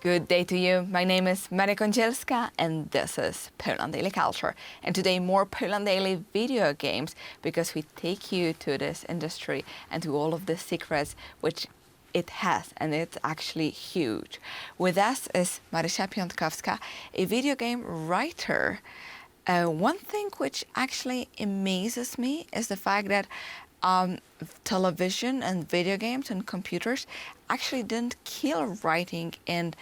Good day to you. My name is Maria Kądzielska and this is Poland Daily Culture. And today more Poland Daily video games because we take you to this industry and to all of the secrets which it has, and it's actually huge. With us is Marysia Piątkowska, a video game writer. One thing which actually amazes me is the fact that television and video games and computers actually didn't kill writing and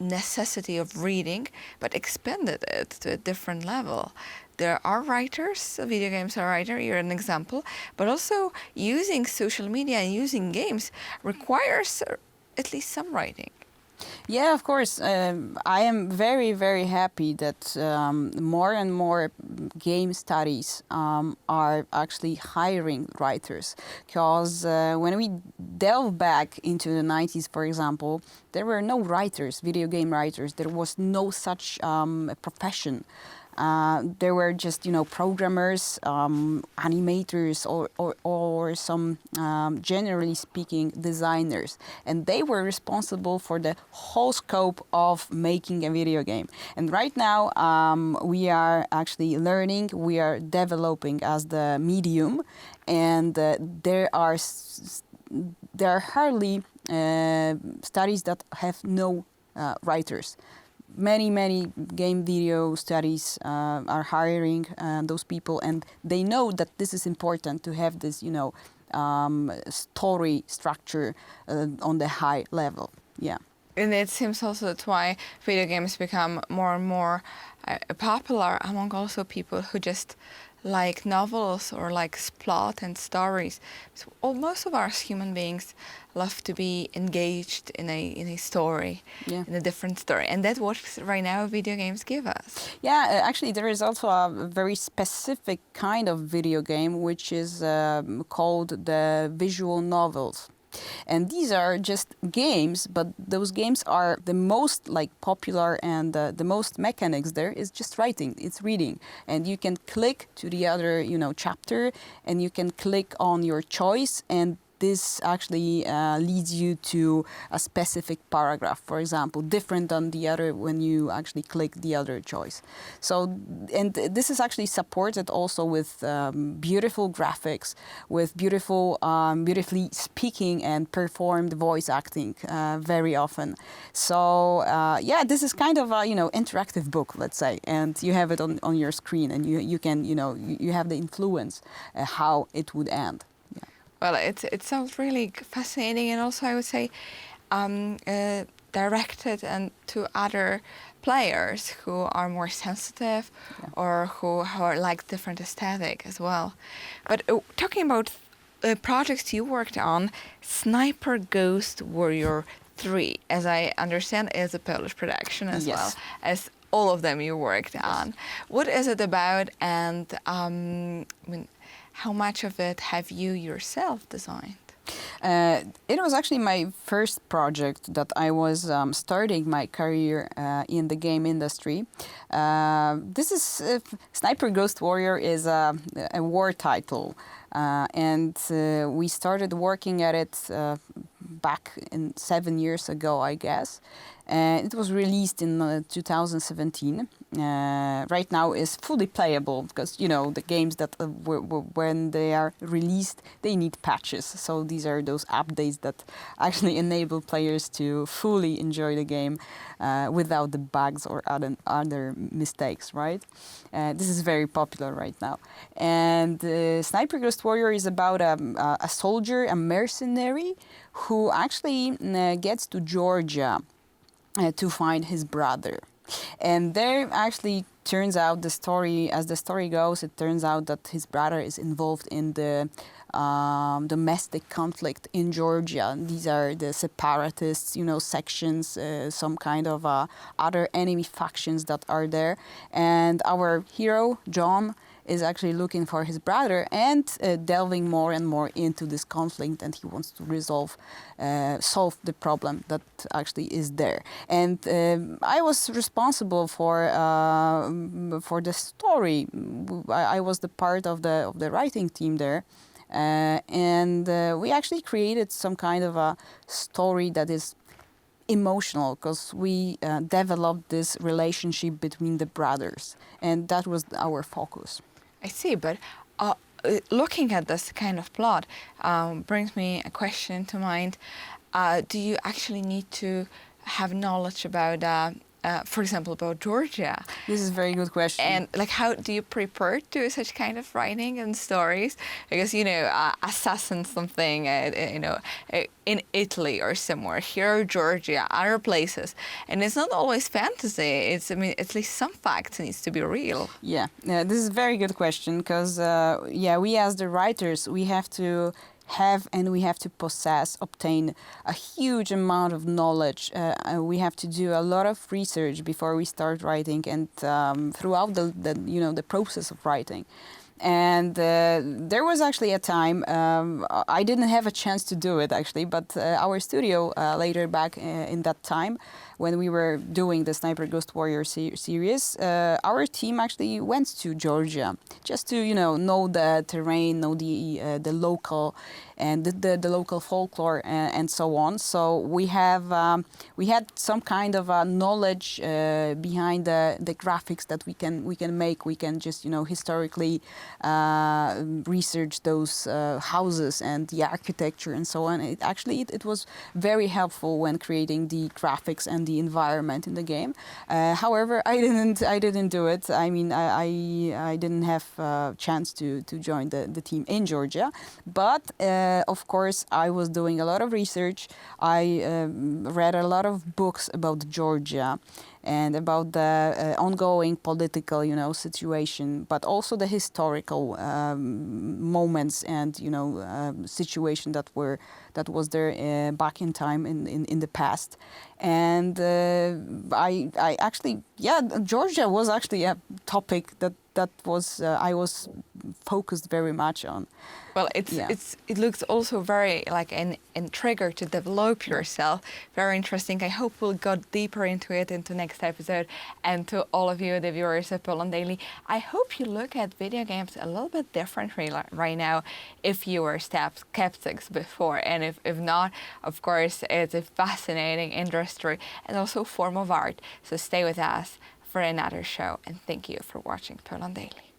necessity of reading, but expanded it to a different level. There are writers, video games are writer, you're an example, but also using social media and using games requires at least some writing. Yeah, of course. I am very, very happy that more and more game studies are actually hiring writers. Because when we delve back into the 90s, for example, there were no writers, video game writers. There was no such profession. There were just, programmers, animators, or some, generally speaking, designers. And they were responsible for the whole scope of making a video game. And right now, we are actually learning, we are developing as the medium, and there are hardly studies that have no writers. Many game video studies are hiring those people, and they know that this is important to have this, story structure on the high level. Yeah. And it seems also that's why video games become more and more popular among also people who just like novels or like plot and stories. So most of us human beings love to be engaged in a story, yeah, in a different story, and that's what right now video games give us. Yeah, actually there is also a very specific kind of video game which is called the visual novels. And these are just games, but those games are the most popular, and the most mechanics there is just writing, it's reading. And you can click to the other, chapter, and you can click on your choice, and this actually leads you to a specific paragraph, for example, different than the other when you actually click the other choice. So, and this is actually supported also with beautiful graphics, with beautifully speaking and performed voice acting very often. So, yeah, this is kind of a, interactive book, let's say, and you have it on your screen, and you can, you have the influence how it would end. Well, it sounds really fascinating, and also I would say directed and to other players who are more sensitive, yeah, or who are like different aesthetic as well. But talking about projects you worked on, Sniper Ghost Warrior 3, as I understand, is a Polish production as yes, well as all of them you worked yes, on. What is it about, and how much of it have you yourself designed? It was actually my first project that I was starting my career in the game industry. This is Sniper Ghost Warrior is a war title, and we started working at it back 7 years ago, I guess. It was released in 2017. Right now is fully playable because, the games that when they are released, they need patches. So these are those updates that actually enable players to fully enjoy the game without the bugs or other mistakes, right? This is very popular right now. And Sniper Ghost Warrior is about a soldier, a mercenary, who actually gets to Georgia to find his brother. And there actually turns out as the story goes, it turns out that his brother is involved in the domestic conflict in Georgia. These are the separatists, sections, some kind of other enemy factions that are there. And our hero, John, is actually looking for his brother and delving more and more into this conflict, and he wants to solve the problem that actually is there. And I was responsible for the story. I was the part of the writing team there. And we actually created some kind of a story that is emotional because we developed this relationship between the brothers, and that was our focus. I see, but looking at this kind of plot brings me a question to mind. Do you actually need to have knowledge about, for example, about Georgia? This is a very good question. And like, how do you prepare to such kind of writing and stories? Because assassin something, in Italy or somewhere, here Georgia, other places, and it's not always fantasy. At least some facts needs to be real. Yeah, this is a very good question because we as the writers, we have to have and we have to obtain a huge amount of knowledge. We have to do a lot of research before we start writing and throughout the process of writing. And there was actually a time I didn't have a chance to do it actually, but our studio later back in that time when we were doing the Sniper Ghost Warrior series, our team actually went to Georgia just to know the terrain, know the local and the local folklore and so on. So we had some kind of knowledge behind the graphics that we can make. We can just historically research those houses and the architecture and so on. It was very helpful when creating the graphics and the environment in the game. However, I didn't do it. I mean, I didn't have a chance to join the team in Georgia, but of course I was doing a lot of research. I read a lot of books about Georgia and about the ongoing political, situation, but also the historical moments and situation that was there back in time in the past. And I actually, Georgia was actually a topic that was I was focused very much on. Well, it looks also very like an trigger to develop yourself. Very interesting. I hope we'll go deeper into it into next episode. And to all of you, the viewers of Poland Daily, I hope you look at video games a little bit differently right now if you were skeptics before. And if not, of course, it's a fascinating industry and also form of art. So stay with us for another show. And thank you for watching Poland Daily.